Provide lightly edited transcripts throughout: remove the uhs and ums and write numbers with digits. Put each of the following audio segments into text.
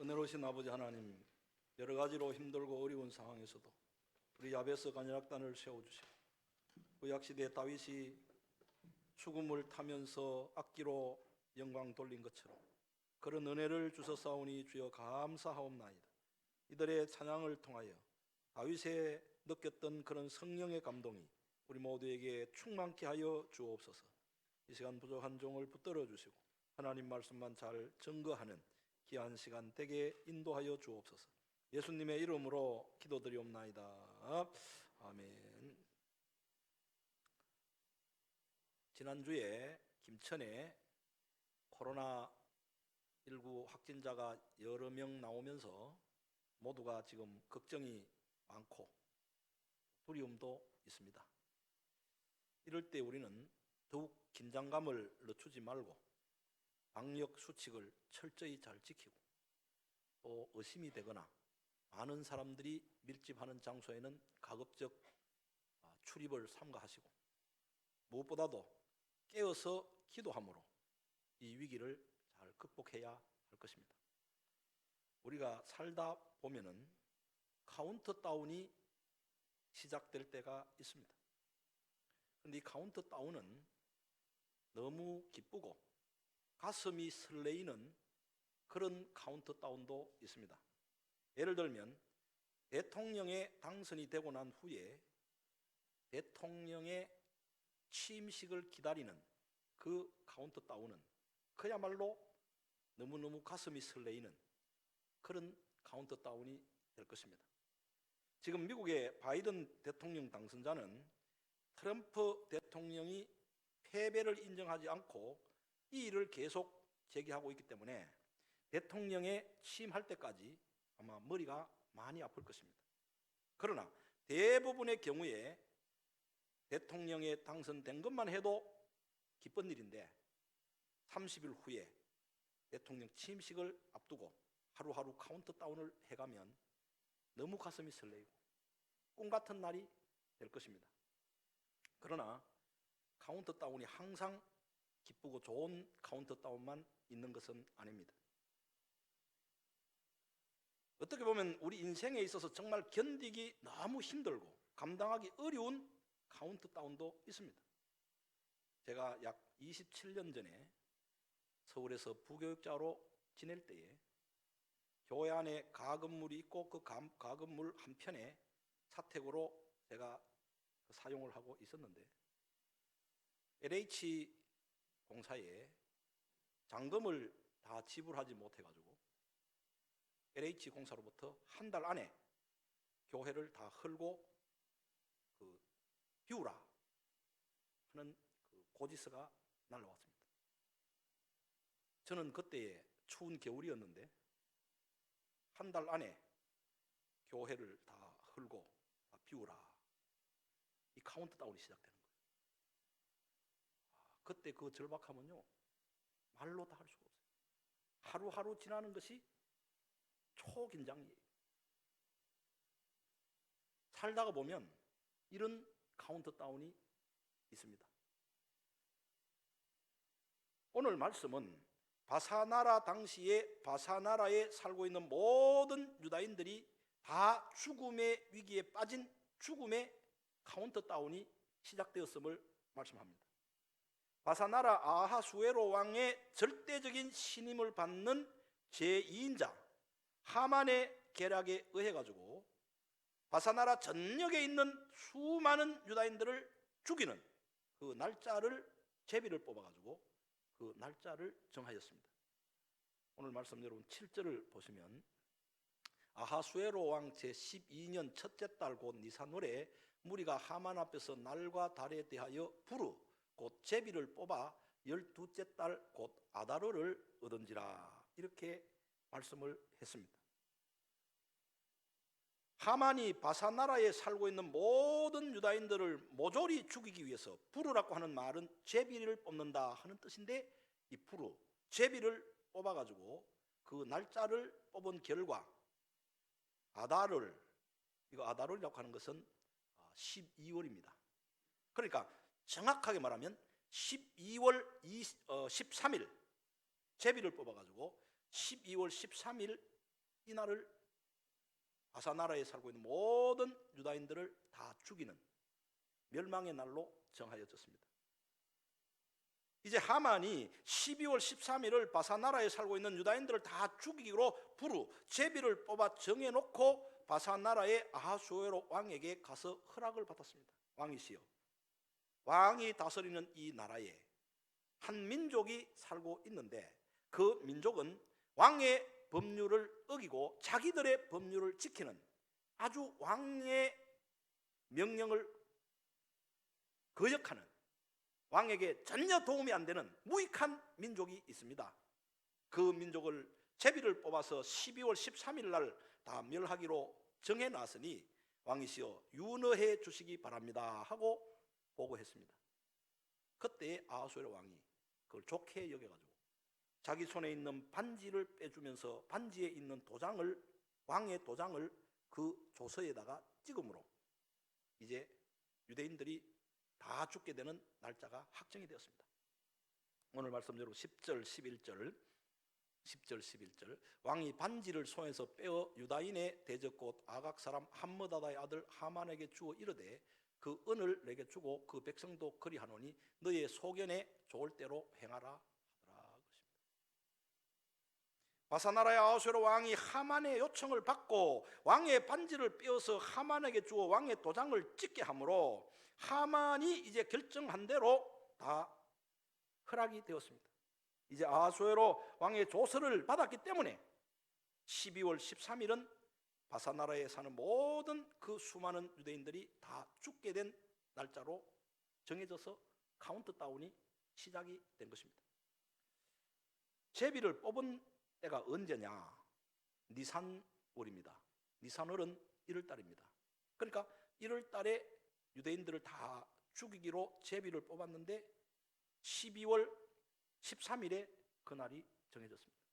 은혜로우신 아버지 하나님, 여러 가지로 힘들고 어려운 상황에서도 우리 야베스 간야락단을 세워주시고 구약시대 다윗이 죽음을 타면서 악기로 영광 돌린 것처럼 그런 은혜를 주셨사오니 주여 감사하옵나이다. 이들의 찬양을 통하여 다윗의 느꼈던 그런 성령의 감동이 우리 모두에게 충만케 하여 주옵소서. 이 시간 부족한 종을 붙들어 주시고 하나님 말씀만 잘 증거하는 귀한 시간 되게 인도하여 주옵소서. 예수님의 이름으로 기도드리옵나이다. 아멘. 지난주에 김천에 코로나19 확진자가 여러 명 나오면서 모두가 지금 걱정이 많고 두려움도 있습니다. 이럴 때 우리는 더욱 긴장감을 늦추지 말고 방역 수칙을 철저히 잘 지키고 또 의심이 되거나 많은 사람들이 밀집하는 장소에는 가급적 출입을 삼가하시고 무엇보다도 깨어서 기도함으로 이 위기를 잘 극복해야 할 것입니다. 우리가 살다 보면은 카운트다운이 시작될 때가 있습니다. 그런데 이 카운트다운은 너무 기쁘고 가슴이 설레이는 그런 카운트다운도 있습니다. 예를 들면 대통령에 당선이 되고 난 후에 대통령의 취임식을 기다리는 그 카운트다운은 그야말로 너무너무 가슴이 설레이는 그런 카운트다운이 될 것입니다. 지금 미국의 바이든 대통령 당선자는 트럼프 대통령이 패배를 인정하지 않고 이 일을 계속 제기하고 있기 때문에 대통령에 취임할 때까지 아마 머리가 많이 아플 것입니다. 그러나 대부분의 경우에 대통령에 당선된 것만 해도 기쁜 일인데 30일 후에 대통령 취임식을 앞두고 하루하루 카운트다운을 해가면 너무 가슴이 설레고 꿈 같은 날이 될 것입니다. 그러나 카운트다운이 항상 기쁘고 좋은 카운트다운만 있는 것은 아닙니다. 어떻게 보면 우리 인생에 있어서 정말 견디기 너무 힘들고 감당하기 어려운 카운트다운도 있습니다. 제가 약 27년 전에 서울에서 부교육자로 지낼 때에 교회 안에 가건물이 있고 그 가건물 한편에 사택으로 제가 사용을 하고 있었는데 LH 공사에 잔금을 다 지불하지 못해가지고 LH 공사로부터 한 달 안에 교회를 다 헐고 비우라 하는 고지서가 날라왔습니다. 저는 그때에 추운 겨울이었는데 한 달 안에 교회를 다 헐고 다 비우라, 이 카운트다운이 시작되는 거예요. 그때 그 절박함은요 말로 다 할 수가 없어요. 하루하루 지나는 것이 초긴장이에요. 살다가 보면 이런 카운트다운이 있습니다. 오늘 말씀은 바사나라 당시에 바사나라에 살고 있는 모든 유다인들이 다 죽음의 위기에 빠진 죽음의 카운트다운이 시작되었음을 말씀합니다. 바사나라 아하수에로 왕의 절대적인 신임을 받는 제2인자 하만의 계략에 의해 가지고 바사나라 전역에 있는 수많은 유다인들을 죽이는 그 날짜를 제비를 뽑아 가지고 그 날짜를 정하였습니다. 오늘 말씀 여러분 7절을 보시면 아하수에로 왕 제12년 첫째 달 곧 니산월에 무리가 하만 앞에서 날과 달에 대하여 부르 곧 제비를 뽑아 12째 달 곧 아다르를 얻은지라, 이렇게 말씀을 했습니다. 하만이 바사나라에 살고 있는 모든 유다인들을 모조리 죽이기 위해서 부르라고 하는 말은 제비를 뽑는다 하는 뜻인데, 이 부르, 제비를 뽑아가지고 그 날짜를 뽑은 결과 아다를, 이거 아다르라고 하는 것은 12월입니다. 그러니까 정확하게 말하면 12월 13일 제비를 뽑아가지고 12월 13일 이날을 바사나라에 살고 있는 모든 유다인들을 다 죽이는 멸망의 날로 정하여졌습니다. 이제 하만이 12월 13일을 바사나라에 살고 있는 유다인들을 다 죽이기로 부르 제비를 뽑아 정해놓고 바사나라의 아하수에로 왕에게 가서 허락을 받았습니다. 왕이시여, 왕이 다스리는 이 나라에 한 민족이 살고 있는데 그 민족은 왕의 법률을 어기고 자기들의 법률을 지키는 아주 왕의 명령을 거역하는, 왕에게 전혀 도움이 안 되는 무익한 민족이 있습니다. 그 민족을 제비를 뽑아서 12월 13일 날 다 멸하기로 정해놨으니 왕이시여 윤허해 주시기 바랍니다 하고 보고했습니다. 그때 아하수에로 왕이 그걸 좋게 여겨가지고 자기 손에 있는 반지를 빼주면서 반지에 있는 도장을, 왕의 도장을 그 조서에다가 찍음으로 이제 유대인들이 다 죽게 되는 날짜가 확정이 되었습니다. 오늘 말씀대로 10절 11절 왕이 반지를 손에서 빼어 유다인의 대적곧 아각 사람 함므다다의 아들 하만에게 주어 이르되 그 은을 내게 주고 그 백성도 그리하노니 너의 소견에 좋을 대로 행하라 하더라. 바사나라의 아하수에로 왕이 하만의 요청을 받고 왕의 반지를 빼어서 하만에게 주어 왕의 도장을 찍게 하므로 하만이 이제 결정한 대로 다 허락이 되었습니다. 이제 아하수에로 왕의 조서를 받았기 때문에 12월 13일은 바사나라에 사는 모든 그 수많은 유대인들이 다 죽게 된 날짜로 정해져서 카운트다운이 시작이 된 것입니다. 제비를 뽑은 때가 언제냐? 니산월입니다. 니산월은 1월달입니다. 그러니까 1월달에 유대인들을 다 죽이기로 제비를 뽑았는데 12월 13일에 그날이 정해졌습니다.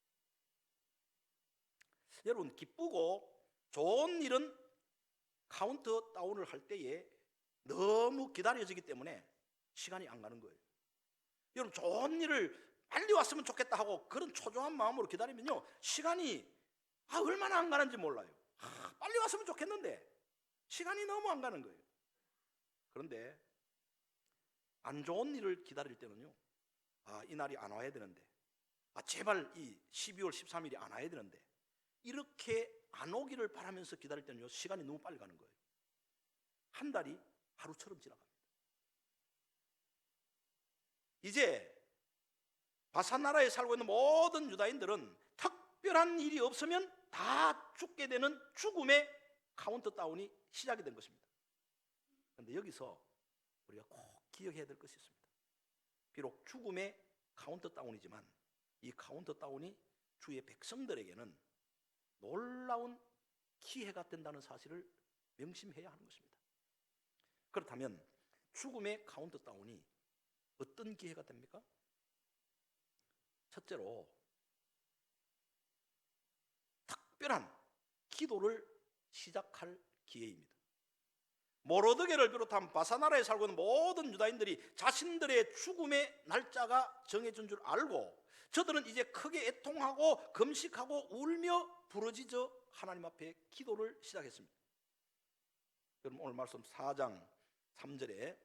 여러분, 기쁘고 좋은 일은 카운트다운을 할 때에 너무 기다려지기 때문에 시간이 안 가는 거예요. 여러분, 좋은 일을 빨리 왔으면 좋겠다 하고 그런 초조한 마음으로 기다리면요, 시간이 얼마나 안 가는지 몰라요. 빨리 왔으면 좋겠는데 시간이 너무 안 가는 거예요. 그런데 안 좋은 일을 기다릴 때는요, 이 날이 안 와야 되는데, 제발 이 12월 13일이 안 와야 되는데, 이렇게 안 오기를 바라면서 기다릴 때는요, 시간이 너무 빨리 가는 거예요. 한 달이 하루처럼 지나갑니다. 이제 바사나라에 살고 있는 모든 유다인들은 특별한 일이 없으면 다 죽게 되는 죽음의 카운트다운이 시작이 된 것입니다. 그런데 여기서 우리가 꼭 기억해야 될 것이 있습니다. 비록 죽음의 카운트다운이지만 이 카운트다운이 주의 백성들에게는 놀라운 기회가 된다는 사실을 명심해야 하는 것입니다. 그렇다면 죽음의 카운트다운이 어떤 기회가 됩니까? 첫째로 특별한 기도를 시작할 기회입니다. 모르드게를 비롯한 바사나라에 살고 있는 모든 유다인들이 자신들의 죽음의 날짜가 정해진 줄 알고 저들은 이제 크게 애통하고 금식하고 울며 부르짖어 하나님 앞에 기도를 시작했습니다. 여러분, 오늘 말씀 4장 3절에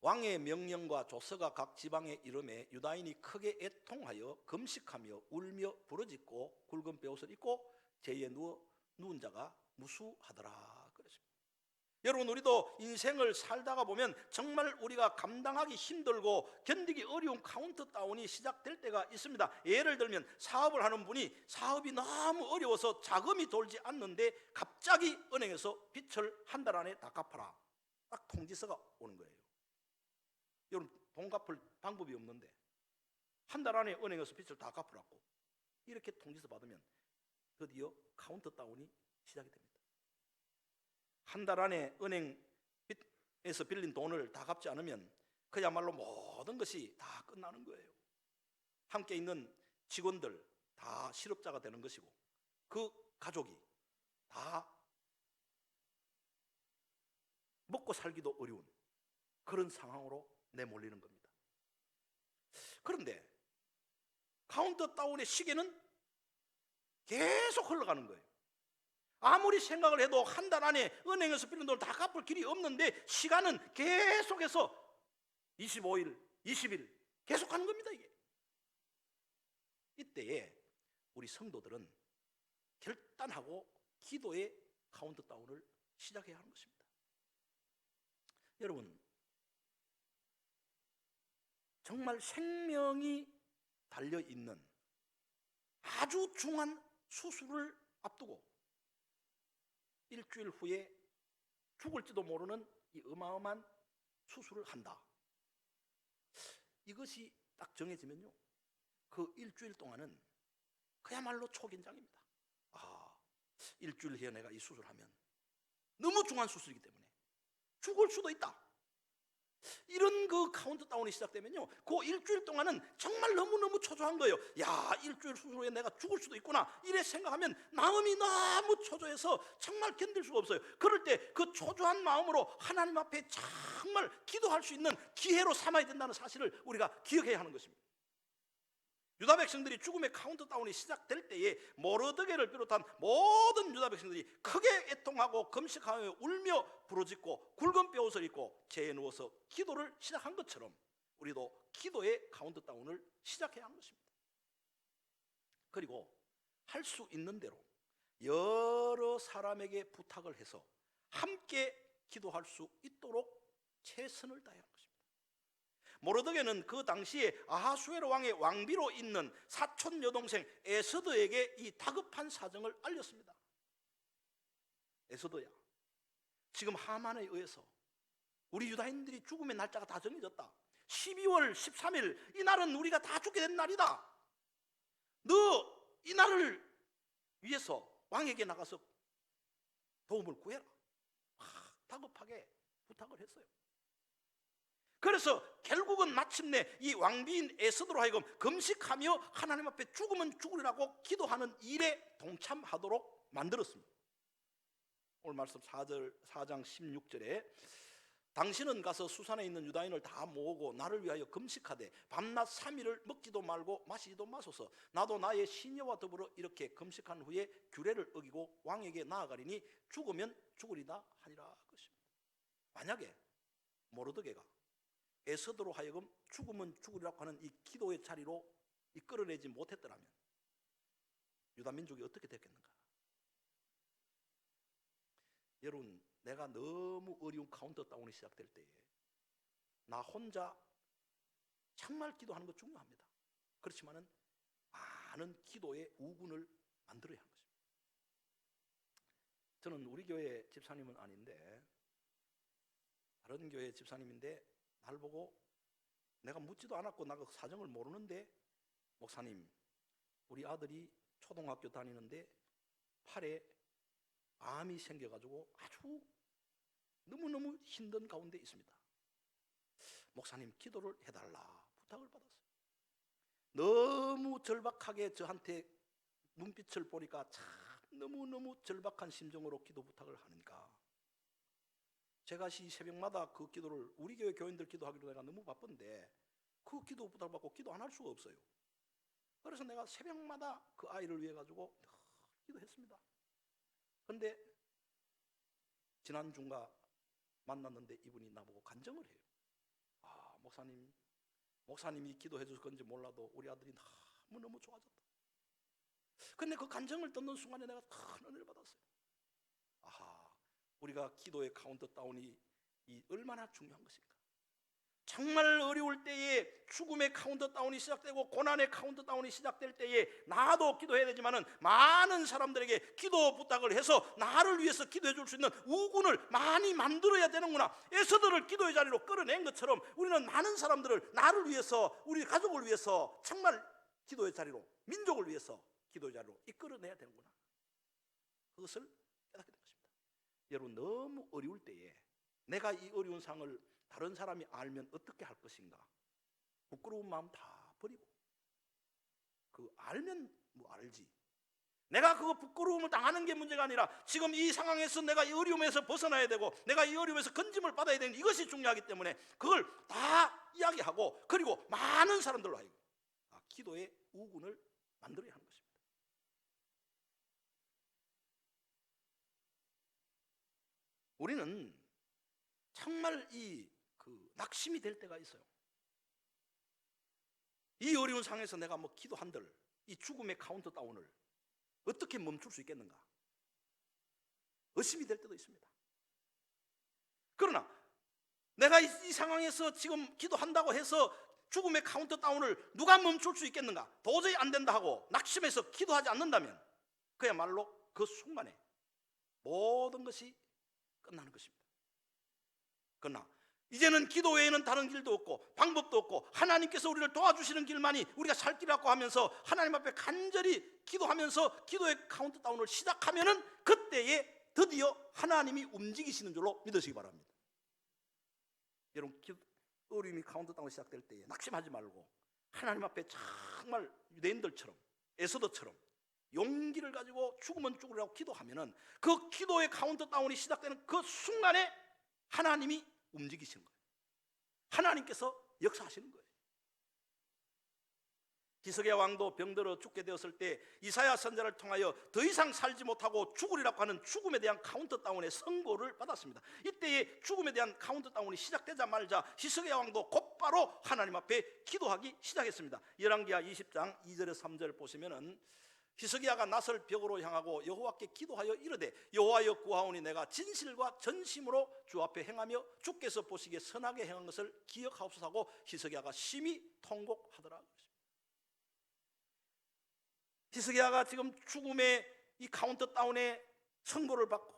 왕의 명령과 조서가 각 지방에 이름에 유다인이 크게 애통하여 금식하며 울며 부르짖고 굵은 베옷을 입고 제에 누운 자가 무수하더라 그랬습니다. 여러분, 우리도 인생을 살다가 보면 정말 우리가 감당하기 힘들고 견디기 어려운 카운트다운이 시작될 때가 있습니다. 예를 들면 사업을 하는 분이 사업이 너무 어려워서 자금이 돌지 않는데 갑자기 은행에서 빚을 한 달 안에 다 갚아라, 딱 통지서가 오는 거예요. 여러분, 돈 갚을 방법이 없는데 한 달 안에 은행에서 빚을 다 갚으라고 이렇게 통지서 받으면 드디어 카운트다운이 시작이 됩니다. 한 달 안에 은행에서 빌린 돈을 다 갚지 않으면 그야말로 모든 것이 다 끝나는 거예요. 함께 있는 직원들 다 실업자가 되는 것이고 그 가족이 다 먹고 살기도 어려운 그런 상황으로 내몰리는 겁니다. 그런데 카운트다운의 시계는 계속 흘러가는 거예요. 아무리 생각을 해도 한 달 안에 은행에서 빌린 돈을 다 갚을 길이 없는데 시간은 계속해서 25일, 20일 계속 가는 겁니다. 이게. 이때에 우리 성도들은 결단하고 기도의 카운트다운을 시작해야 하는 것입니다. 여러분, 정말 생명이 달려있는 아주 중요한 수술을 앞두고 일주일 후에 죽을지도 모르는 이 어마어마한 수술을 한다. 이것이 딱 정해지면요, 그 일주일 동안은 그야말로 초긴장입니다. 일주일 후에 내가 이 수술하면 너무 중요한 수술이기 때문에 죽을 수도 있다. 이런 그 카운트다운이 시작되면요, 그 일주일 동안은 정말 너무너무 초조한 거예요. 야, 일주일 수술 후에 내가 죽을 수도 있구나, 이래 생각하면 마음이 너무 초조해서 정말 견딜 수가 없어요. 그럴 때 그 초조한 마음으로 하나님 앞에 정말 기도할 수 있는 기회로 삼아야 된다는 사실을 우리가 기억해야 하는 것입니다. 유다 백성들이 죽음의 카운트다운이 시작될 때에 모르드게를 비롯한 모든 유다 백성들이 크게 애통하고 금식하며 울며 부르짖고 굵은 뼈옷을 입고 재에 누워서 기도를 시작한 것처럼 우리도 기도의 카운트다운을 시작해야 하는 것입니다. 그리고 할 수 있는 대로 여러 사람에게 부탁을 해서 함께 기도할 수 있도록 최선을 다해야 합니다. 모르드게는 그 당시에 아하수에로 왕의 왕비로 있는 사촌 여동생 에스더에게 이 다급한 사정을 알렸습니다. 에스더야, 지금 하만에 의해서 우리 유다인들이 죽음의 날짜가 다 정해졌다. 12월 13일 이 날은 우리가 다 죽게 된 날이다. 너 이 날을 위해서 왕에게 나가서 도움을 구해라. 다급하게 부탁을 했어요. 그래서 결국은 마침내 이 왕비인 에스더로 하여금 금식하며 하나님 앞에 죽으면 죽으리라고 기도하는 일에 동참하도록 만들었습니다. 오늘 말씀 4장 16절에 당신은 가서 수산에 있는 유다인을 다 모으고 나를 위하여 금식하되 밤낮 3일을 먹지도 말고 마시지도 마소서. 나도 나의 시녀와 더불어 이렇게 금식한 후에 규례를 어기고 왕에게 나아가리니 죽으면 죽으리다 하니라 것입니다. 만약에 모르드게가 에스더로 하여금 죽으면 죽으리라고 하는 이 기도의 자리로 이끌어내지 못했더라면 유다 민족이 어떻게 됐겠는가? 여러분, 내가 너무 어려운 카운트다운이 시작될 때에 나 혼자 정말 기도하는 거 중요합니다. 그렇지만은 많은 기도의 우군을 만들어야 하는 것입니다. 저는 우리 교회 집사님은 아닌데 다른 교회 집사님인데 날 보고 내가 묻지도 않았고 나 그 사정을 모르는데 목사님, 우리 아들이 초등학교 다니는데 팔에 암이 생겨가지고 아주 너무너무 힘든 가운데 있습니다. 목사님 기도를 해달라 부탁을 받았어요. 너무 절박하게 저한테 눈빛을 보니까 참 너무너무 절박한 심정으로 기도 부탁을 하니까 제가 이 새벽마다 그 기도를 우리 교회 교인들 기도하기로 내가 너무 바쁜데 그 기도 부탁을 받고 기도 안 할 수가 없어요. 그래서 내가 새벽마다 그 아이를 위해 가지고 기도했습니다. 그런데 지난 주가 만났는데 이분이 나보고 간증을 해요. 목사님이 기도해 줄 건지 몰라도 우리 아들이 너무너무 좋아졌다. 근데 그 간증을 듣는 순간에 내가 큰 은혜를 받았어요. 우리가 기도의 카운트다운이 얼마나 중요한 것인가. 정말 어려울 때에 죽음의 카운트다운이 시작되고 고난의 카운트다운이 시작될 때에 나도 기도해야 되지만은 많은 사람들에게 기도 부탁을 해서 나를 위해서 기도해 줄 수 있는 우군을 많이 만들어야 되는구나. 에스더를 기도의 자리로 끌어낸 것처럼 우리는 많은 사람들을 나를 위해서, 우리 가족을 위해서 정말 기도의 자리로, 민족을 위해서 기도의 자리로 이끌어내야 되는구나. 그것을 깨닫게 된 것입니다. 여러분, 너무 어려울 때에 내가 이 어려운 상을 다른 사람이 알면 어떻게 할 것인가? 부끄러운 마음 다 버리고, 알면 뭐 알지. 내가 그거 부끄러움을 당하는 게 문제가 아니라 지금 이 상황에서 내가 이 어려움에서 벗어나야 되고 내가 이 어려움에서 건짐을 받아야 되는 이것이 중요하기 때문에 그걸 다 이야기하고 그리고 많은 사람들로 하여금 기도의 우군을 만들어야 하는 것입니다. 우리는 정말 낙심이 될 때가 있어요. 이 어려운 상황에서 내가 기도한들 이 죽음의 카운트다운을 어떻게 멈출 수 있겠는가? 의심이 될 때도 있습니다. 그러나 내가 이 상황에서 지금 기도한다고 해서 죽음의 카운트다운을 누가 멈출 수 있겠는가? 도저히 안 된다 하고 낙심해서 기도하지 않는다면 그야말로 그 순간에 모든 것이 끝나는 것입니다. 그러나 이제는 기도 외에는 다른 길도 없고 방법도 없고 하나님께서 우리를 도와주시는 길만이 우리가 살 길이라고 하면서 하나님 앞에 간절히 기도하면서 기도의 카운트다운을 시작하면은 그때에 드디어 하나님이 움직이시는 줄로 믿으시기 바랍니다. 여러분, 어려움이 카운트다운 시작될 때에 낙심하지 말고 하나님 앞에 정말 유대인들처럼 에서더처럼 용기를 가지고 죽으면 죽으라고 기도하면은 그 기도의 카운트다운이 시작되는 그 순간에 하나님이 움직이시는 거예요. 하나님께서 역사하시는 거예요. 히스기야 왕도 병들어 죽게 되었을 때 이사야 선지자를 통하여 더 이상 살지 못하고 죽으리라고 하는 죽음에 대한 카운트다운의 선고를 받았습니다. 이때에 죽음에 대한 카운트다운이 시작되자마자 히스기야 왕도 곧바로 하나님 앞에 기도하기 시작했습니다. 열왕기하 20장 2절에서 3절 보시면은 히스기야가 낫을 벽으로 향하고 여호와께 기도하여 이르되 여호와여 구하오니 내가 진실과 전심으로 주 앞에 행하며 주께서 보시기에 선하게 행한 것을 기억하옵소서 하고 히스기야가 심히 통곡하더라. 히스기야가 지금 죽음의 이 카운트다운의 선고를 받고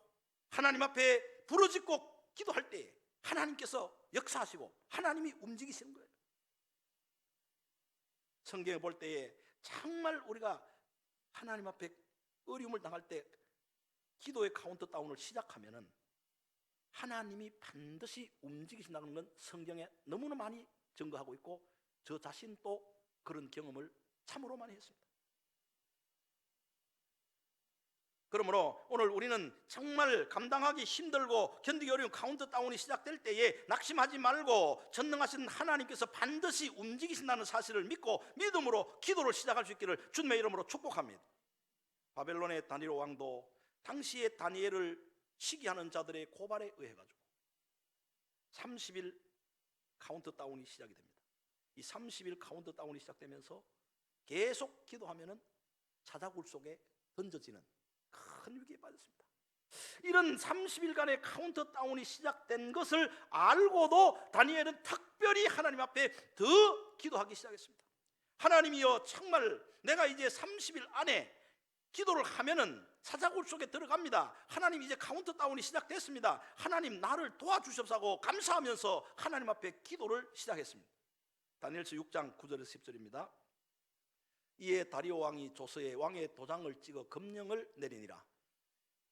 하나님 앞에 부르짖고 기도할 때 하나님께서 역사하시고 하나님이 움직이시는 거예요. 성경에 볼 때에 정말 우리가 하나님 앞에 어려움을 당할 때 기도의 카운트다운을 시작하면은 하나님이 반드시 움직이신다는 건 성경에 너무나 많이 증거하고 있고 저 자신도 그런 경험을 참으로 많이 했습니다. 그러므로 오늘 우리는 정말 감당하기 힘들고 견디기 어려운 카운트다운이 시작될 때에 낙심하지 말고 전능하신 하나님께서 반드시 움직이신다는 사실을 믿고 믿음으로 기도를 시작할 수 있기를 주님의 이름으로 축복합니다. 바벨론의 다니엘 왕도 당시에 다니엘을 시기하는 자들의 고발에 의해 가지고 30일 카운트다운이 시작이 됩니다. 이 30일 카운트다운이 시작되면서 계속 기도하면은 사자굴 속에 던져지는 큰 위기에 빠졌습니다. 이런 30일간의 카운트다운이 시작된 것을 알고도 다니엘은 특별히 하나님 앞에 더 기도하기 시작했습니다. 하나님이여, 정말 내가 이제 30일 안에 기도를 하면은 사자굴 속에 들어갑니다. 하나님, 이제 카운트다운이 시작됐습니다. 하나님, 나를 도와주십사고 감사하면서 하나님 앞에 기도를 시작했습니다. 다니엘서 6장 9절에서 10절입니다. 이에 다리오 왕이 조서에 왕의 도장을 찍어 금령을 내리니라.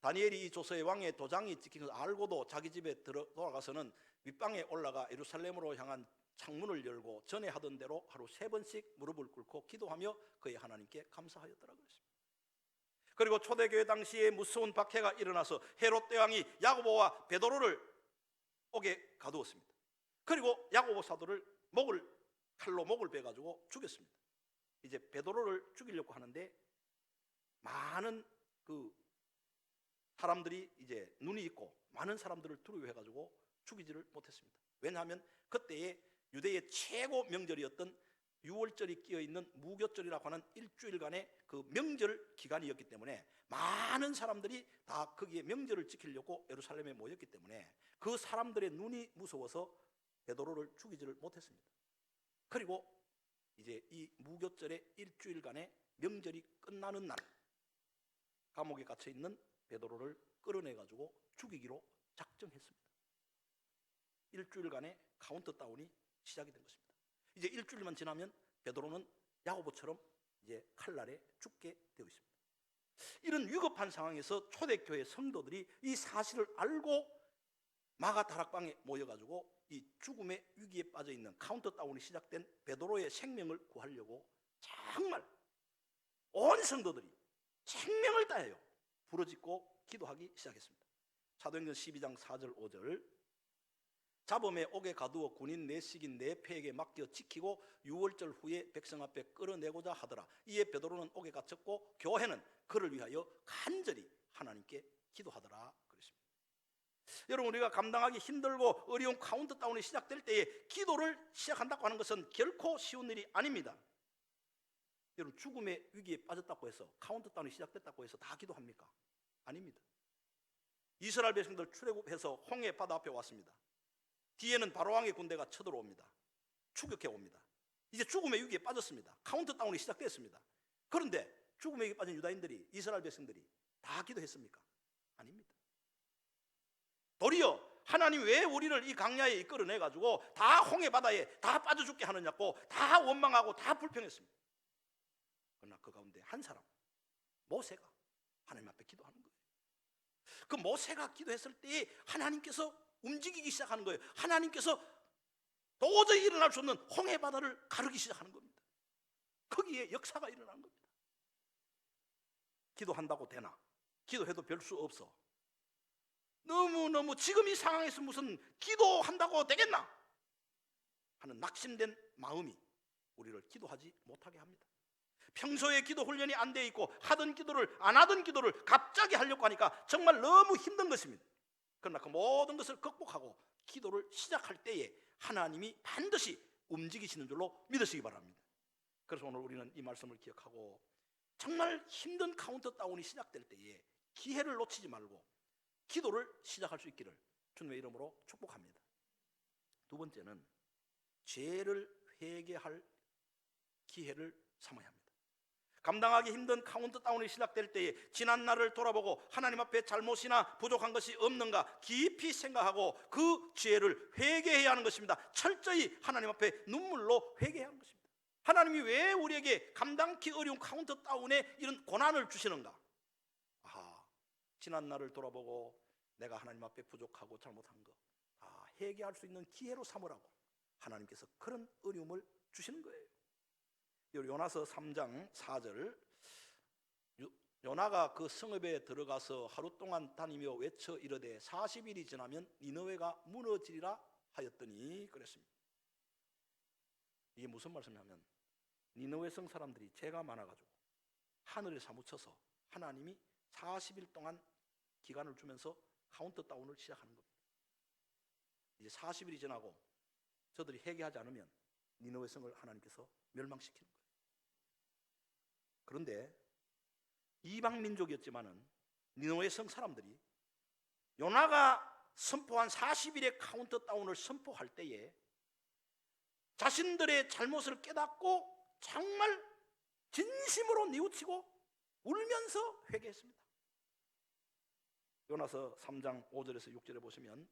다니엘이 이 조서에 왕의 도장이 찍힌 것을 알고도 자기 집에 돌아가서는 윗방에 올라가 예루살렘으로 향한 창문을 열고 전에 하던 대로 하루 3번씩 무릎을 꿇고 기도하며 그의 하나님께 감사하였더라 그랬습니다. 그리고 초대교회 당시에 무서운 박해가 일어나서 헤롯 대왕이 야고보와 베드로를 옥에 가두었습니다. 그리고 야고보 사도를 칼로 목을 베가지고 죽였습니다. 이제 베드로를 죽이려고 하는데 많은 사람들이 이제 눈이 있고 많은 사람들을 두려워해가지고 죽이지를 못했습니다. 왜냐하면 그때의 유대의 최고 명절이었던 6월절이 끼어있는 무교절이라고 하는 일주일간의 그 명절 기간이었기 때문에 많은 사람들이 다 거기에 명절을 지키려고 예루살렘에 모였기 때문에 그 사람들의 눈이 무서워서 베드로를 죽이지를 못했습니다. 그리고 이제 이 무교절의 일주일간의 명절이 끝나는 날 감옥에 갇혀있는 베드로를 끌어내가지고 죽이기로 작정했습니다. 일주일간의 카운트다운이 시작이 된 것입니다. 이제 일주일만 지나면 베드로는 야고보처럼 이제 칼날에 죽게 되어 있습니다. 이런 위급한 상황에서 초대교회 성도들이 이 사실을 알고 마가 다락방에 모여가지고 이 죽음의 위기에 빠져있는 카운트다운이 시작된 베드로의 생명을 구하려고 정말 온 성도들이 생명을 다하여 부르짖고 기도하기 시작했습니다. 사도행전 12장 4절 5절 잡음에 옥에 가두어 군인 4씩인 4패에게 맡겨 지키고 6월절 후에 백성 앞에 끌어내고자 하더라. 이에 베드로는 옥에 갇혔고 교회는 그를 위하여 간절히 하나님께 기도하더라 그랬습니다. 여러분, 우리가 감당하기 힘들고 어려운 카운트다운이 시작될 때에 기도를 시작한다고 하는 것은 결코 쉬운 일이 아닙니다. 여러분, 죽음의 위기에 빠졌다고 해서 카운트다운이 시작됐다고 해서 다 기도합니까? 아닙니다. 이스라엘 백성들 출애굽해서 홍해 바다 앞에 왔습니다. 뒤에는 바로왕의 군대가 쳐들어옵니다. 추격해 옵니다. 이제 죽음의 위기에 빠졌습니다. 카운트다운이 시작됐습니다. 그런데 죽음의 위기에 빠진 유다인들이, 이스라엘 백성들이 다 기도했습니까? 아닙니다. 도리어 하나님 왜 우리를 이 강야에 이끌어내 가지고 다 홍해 바다에 다 빠져 죽게 하느냐고 다 원망하고 다 불평했습니다. 그러나 그 가운데 한 사람, 모세가 하나님 앞에 기도하는 거예요. 그 모세가 기도했을 때 하나님께서 움직이기 시작하는 거예요. 하나님께서 도저히 일어날 수 없는 홍해 바다를 가르기 시작하는 겁니다. 거기에 역사가 일어나는 겁니다. 기도한다고 되나? 기도해도 별 수 없어. 너무너무 지금 이 상황에서 무슨 기도한다고 되겠나 하는 낙심된 마음이 우리를 기도하지 못하게 합니다. 평소에 기도 훈련이 안 돼 있고 하던 기도를 안 하던 기도를 갑자기 하려고 하니까 정말 너무 힘든 것입니다. 그러나 그 모든 것을 극복하고 기도를 시작할 때에 하나님이 반드시 움직이시는 줄로 믿으시기 바랍니다. 그래서 오늘 우리는 이 말씀을 기억하고 정말 힘든 카운트다운이 시작될 때에 기회를 놓치지 말고 기도를 시작할 수 있기를 주님의 이름으로 축복합니다. 두 번째는 죄를 회개할 기회를 삼아야 합니다. 감당하기 힘든 카운트다운이 시작될 때에 지난 날을 돌아보고 하나님 앞에 잘못이나 부족한 것이 없는가 깊이 생각하고 그 죄를 회개해야 하는 것입니다. 철저히 하나님 앞에 눈물로 회개해야 하는 것입니다. 하나님이 왜 우리에게 감당하기 어려운 카운트다운에 이런 고난을 주시는가? 지난 날을 돌아보고 내가 하나님 앞에 부족하고 잘못한 거 회개할 수 있는 기회로 삼으라고 하나님께서 그런 어려움을 주시는 거예요. 요나서 3장 4절, 요나가 그 성읍에 들어가서 하루 동안 다니며 외쳐 이르되 40일이 지나면 니느웨가 무너지리라 하였더니 그랬습니다. 이게 무슨 말씀이냐면 니느웨 성 사람들이 죄가 많아가지고 하늘에 사무쳐서 하나님이 40일 동안 기간을 주면서 카운트다운을 시작하는 겁니다. 이제 40일이 지나고 저들이 회개하지 않으면 니느웨 성을 하나님께서 멸망시키는 거예요. 그런데 이방 민족이었지만은 니느웨 성 사람들이 요나가 선포한 40일의 카운트다운을 선포할 때에 자신들의 잘못을 깨닫고 정말 진심으로 뉘우치고 울면서 회개했습니다. 요나서 3장 5절에서 6절에 보시면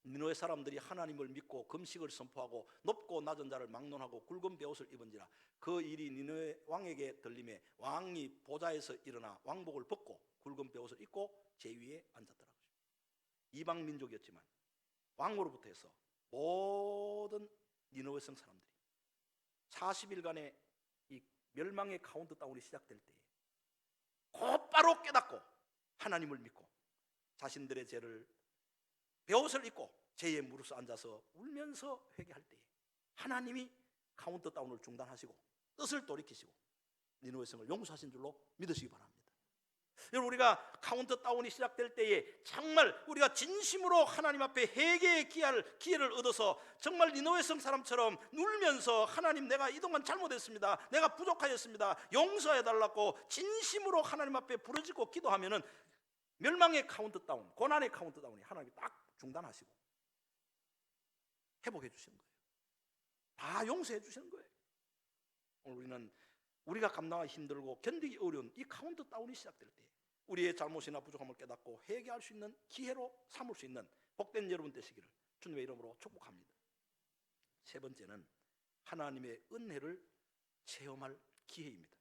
니느웨 사람들이 하나님을 믿고 금식을 선포하고 높고 낮은 자를 막론하고 굵은 베옷을 입은지라 그 일이 니느웨 왕에게 들림에 왕이 보좌에서 일어나 왕복을 벗고 굵은 베옷을 입고 제위에 앉았더라고요. 이방 민족이었지만 왕으로부터 해서 모든 니느웨 성 사람들이 40일간의 이 멸망의 카운트다운이 시작될 때에 곧바로 깨닫고 하나님을 믿고 자신들의 죄를 베옷을 입고 죄에 무릎에 앉아서 울면서 회개할 때에 하나님이 카운트다운을 중단하시고 뜻을 돌이키시고 니느웨 성을 용서하신 줄로 믿으시기 바랍니다. 여러분, 우리가 카운트다운이 시작될 때에 정말 우리가 진심으로 하나님 앞에 회개의 기회를 얻어서 정말 니느웨 성 사람처럼 울면서 하나님 내가 이동안 잘못했습니다, 내가 부족하였습니다, 용서해달라고 진심으로 하나님 앞에 부르짖고 기도하면은 멸망의 카운트다운, 고난의 카운트다운이 하나님이 딱 중단하시고 회복해 주시는 거예요. 다 용서해 주시는 거예요. 오늘 우리는 우리가 감당하기 힘들고 견디기 어려운 이 카운트다운이 시작될 때 우리의 잘못이나 부족함을 깨닫고 회개할 수 있는 기회로 삼을 수 있는 복된 여러분 되시기를 주님의 이름으로 축복합니다. 세 번째는 하나님의 은혜를 체험할 기회입니다.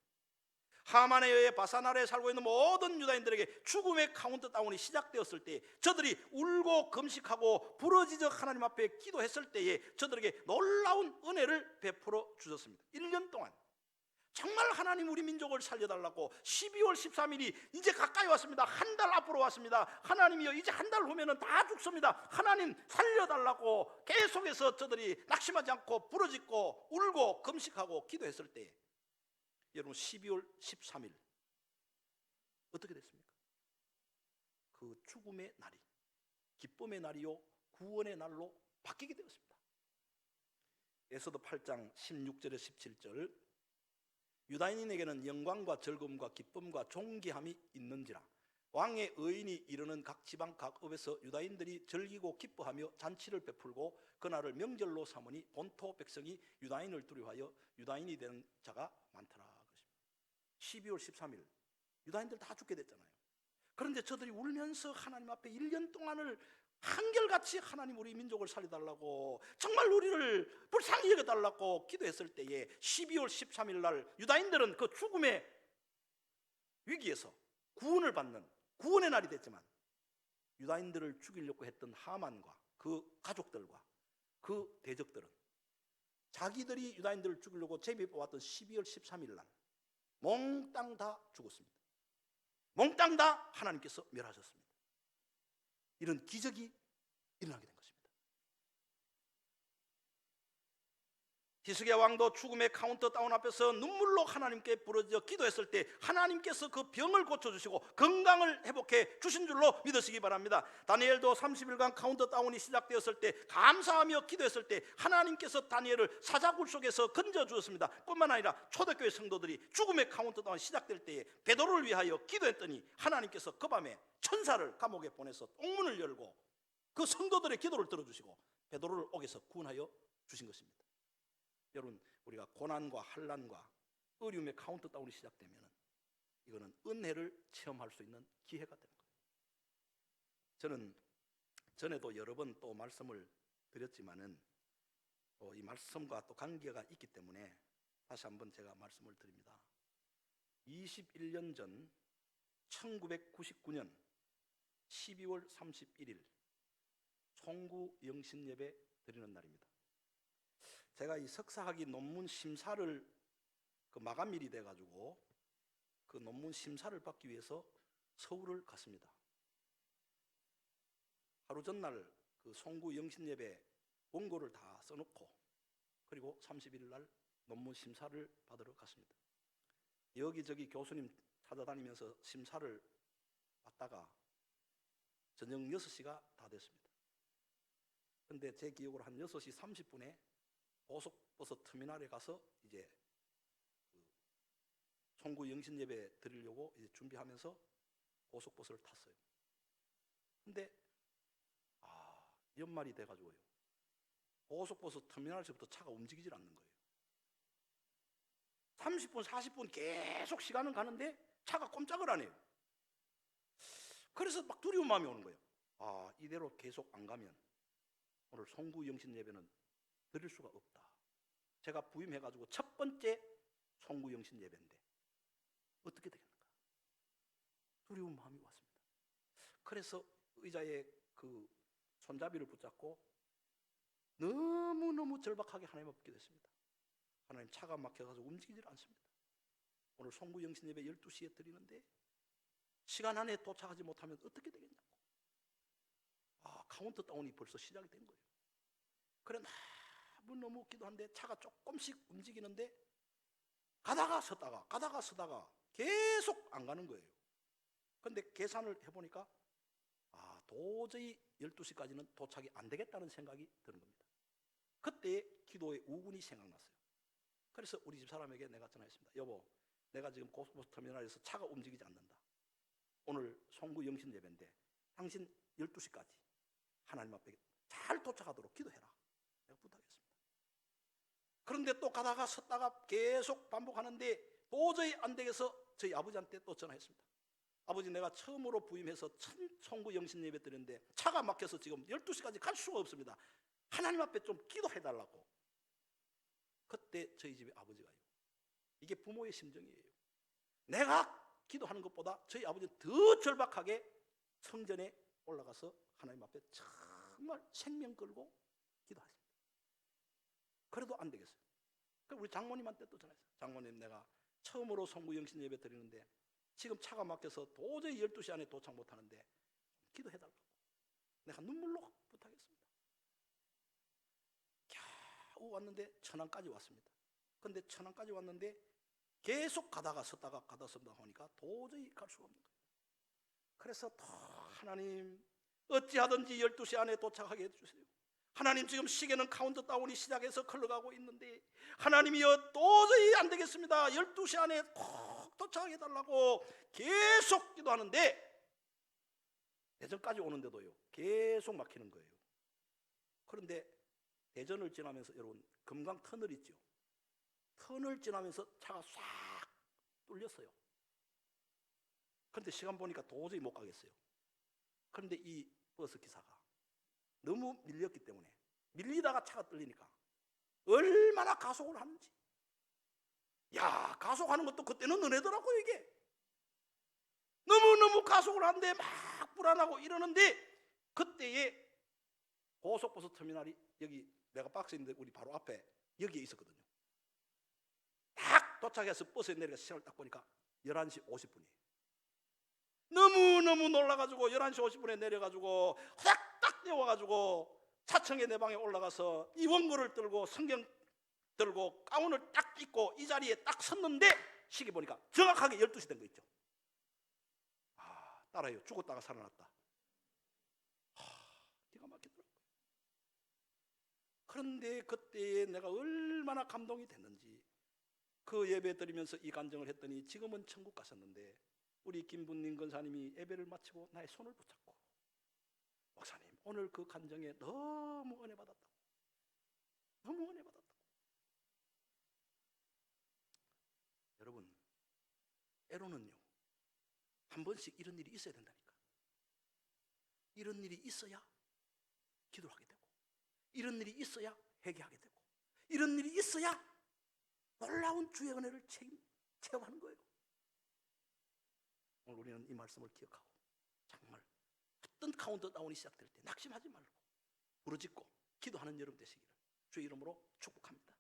하만에 의해 바산 아래에 살고 있는 모든 유다인들에게 죽음의 카운트다운이 시작되었을 때 저들이 울고 금식하고 부르짖어 하나님 앞에 기도했을 때에 저들에게 놀라운 은혜를 베풀어 주셨습니다. 1년 동안 정말 하나님 우리 민족을 살려달라고 12월 13일이 이제 가까이 왔습니다. 한 달 앞으로 왔습니다. 하나님이여 이제 한 달 후면은 다 죽습니다. 하나님 살려달라고 계속해서 저들이 낙심하지 않고 부르짖고 울고 금식하고 기도했을 때 여러분 12월 13일 어떻게 됐습니까? 그 죽음의 날이 기쁨의 날이요 구원의 날로 바뀌게 되었습니다. 에스더 8장 16절에 17절 유다인에게는 영광과 즐거움과 기쁨과 존귀함이 있는지라 왕의 의인이 이르는 각 지방 각 업에서 유다인들이 즐기고 기뻐하며 잔치를 베풀고 그날을 명절로 삼으니 본토 백성이 유다인을 두려워하여 유다인이 되는 자가 많더라. 12월 13일 유다인들 다 죽게 됐잖아요. 그런데 저들이 울면서 하나님 앞에 1년 동안을 한결같이 하나님 우리 민족을 살려달라고 정말 우리를 불쌍히 여겨달라고 기도했을 때에 12월 13일 날 유다인들은 그 죽음의 위기에서 구원을 받는 구원의 날이 됐지만 유다인들을 죽이려고 했던 하만과 그 가족들과 그 대적들은 자기들이 유다인들을 죽이려고 제비 뽑았던 12월 13일 날 몽땅 다 죽었습니다. 몽땅 다 하나님께서 멸하셨습니다. 이런 기적이 일어나게 된 것입니다. 히스기야 왕도 죽음의 카운트다운 앞에서 눈물로 하나님께 부르짖어 기도했을 때 하나님께서 그 병을 고쳐주시고 건강을 회복해 주신 줄로 믿으시기 바랍니다. 다니엘도 30일간 카운트다운이 시작되었을 때 감사하며 기도했을 때 하나님께서 다니엘을 사자굴 속에서 건져주었습니다. 뿐만 아니라 초대교회 성도들이 죽음의 카운트다운 시작될 때에 베드로를 위하여 기도했더니 하나님께서 그 밤에 천사를 감옥에 보내서 옥문을 열고 그 성도들의 기도를 들어주시고 베드로를 옥에서 구원하여 주신 것입니다. 여러분, 우리가 고난과 환난과 어려움의 카운트다운이 시작되면 이거는 은혜를 체험할 수 있는 기회가 되는 거예요. 저는 전에도 여러 번 또 말씀을 드렸지만은 또 이 말씀과 또 관계가 있기 때문에 다시 한번 제가 말씀을 드립니다. 21년 전 1999년 12월 31일 송구 영신 예배 드리는 날입니다. 제가 이 석사학위 논문 심사를 그 마감일이 돼가지고 그 논문 심사를 받기 위해서 서울을 갔습니다. 하루 전날 그 송구 영신 예배 원고를 다 써놓고 그리고 31일 날 논문 심사를 받으러 갔습니다. 여기저기 교수님 찾아다니면서 심사를 받다가 저녁 6시가 다 됐습니다. 근데 제 기억으로 한 6시 30분에 고속버스 터미널에 가서 이제 그 송구 영신 예배 드리려고 이제 준비하면서 고속버스를 탔어요. 근데 연말이 돼가지고요. 고속버스 터미널에서부터 차가 움직이질 않는 거예요. 30분, 40분 계속 시간은 가는데 차가 꼼짝을 안 해요. 그래서 막 두려운 마음이 오는 거예요. 이대로 계속 안 가면 오늘 송구 영신 예배는 드릴 수가 없다. 제가 부임해가지고 첫 번째 송구 영신 예배인데 어떻게 되겠는가? 두려운 마음이 왔습니다. 그래서 의자에 그 손잡이를 붙잡고 너무너무 절박하게 하나님 앞에 기도했습니다. 하나님, 차가 막혀가지고 움직이질 않습니다. 오늘 송구 영신 예배 12시에 드리는데 시간 안에 도착하지 못하면 어떻게 되겠냐고. 카운트다운이 벌써 시작이 된 거예요. 그래 너무 기도한데 차가 조금씩 움직이는데 가다가 서다가 계속 안 가는 거예요. 그런데 계산을 해보니까 도저히 12시까지는 도착이 안 되겠다는 생각이 드는 겁니다. 그때 기도의 우군이 생각났어요. 그래서 우리 집 사람에게 내가 전화했습니다. 여보, 내가 지금 고속버스 터미널에서 차가 움직이지 않는다. 오늘 송구 영신 예배인데 당신 12시까지 하나님 앞에 잘 도착하도록 기도해라. 내가 부탁했습니다. 그런데 또 가다가 섰다가 계속 반복하는데 도저히 안 되겠어 저희 아버지한테 또 전화했습니다. 아버지, 내가 처음으로 부임해서 송구 영신 예배 드렸는데 차가 막혀서 지금 12시까지 갈 수가 없습니다. 하나님 앞에 좀 기도해달라고. 그때 저희 집에 아버지가요. 이게 부모의 심정이에요. 내가 기도하는 것보다 저희 아버지는 더 절박하게 성전에 올라가서 하나님 앞에 정말 생명 걸고 기도하십니다. 그래도 안 되겠어요. 그래서 우리 장모님한테 또 전화했어요. 장모님, 내가 처음으로 송구 영신 예배 드리는데 지금 차가 막혀서 도저히 12시 안에 도착 못하는데 기도해달라고 내가 눈물로 부탁했습니다. 겨우 왔는데 천안까지 왔습니다. 그런데 천안까지 왔는데 계속 가다가 섰다가 하니까 도저히 갈 수가 없는 거예요. 그래서 또 하나님, 어찌하든지 12시 안에 도착하게 해주세요. 하나님, 지금 시계는 카운트다운이 시작해서 흘러가고 있는데 하나님이여, 도저히 안 되겠습니다. 12시 안에 꼭 도착하게 해달라고 계속 기도하는데 대전까지 오는데도요 계속 막히는 거예요. 그런데 대전을 지나면서 여러분, 금강 터널 있죠. 터널 지나면서 차가 싹 뚫렸어요. 그런데 시간 보니까 도저히 못 가겠어요. 그런데 이 버스 기사가 너무 밀렸기 때문에, 밀리다가 차가 뚫리니까 얼마나 가속을 하는지. 야, 가속하는 것도 그때는 은혜더라고요. 이게 너무너무 가속을 하는데 막 불안하고 이러는데, 그때에 고속버스 터미널이 여기 내가 박스에 있는데 우리 바로 앞에 여기에 있었거든요. 딱 도착해서 버스에 내려가 시간을 딱 보니까 11시 50분이에요. 너무너무 놀라가지고 11시 50분에 내려가지고 후닥딱 뛰어와가지고 차청에 내 방에 올라가서 이 원고를 들고 성경 들고 가운을 딱 입고 이 자리에 딱 섰는데 시계 보니까 정확하게 12시 된 거 있죠. 따라해요. 죽었다가 살아났다. 기가 막히더라고요. 그런데 그때에 내가 얼마나 감동이 됐는지, 그 예배 드리면서 이 간증을 했더니 지금은 천국 가셨는데 우리 김분님 권사님이 예배를 마치고 나의 손을 붙잡고, 목사님, 오늘 그 간증에 너무 은혜 받았다고, 너무 은혜 받았다고. 여러분, 때로는요 한 번씩 이런 일이 있어야 된다니까. 이런 일이 있어야 기도를 하게 되고, 이런 일이 있어야 회개하게 되고, 이런 일이 있어야 놀라운 주의 은혜를 체험하는 거예요. 오늘 우리는 이 말씀을 기억하고 정말 어떤 카운트다운이 시작될 때 낙심하지 말고 부르짖고 기도하는 여러분 되시기를 주의 이름으로 축복합니다.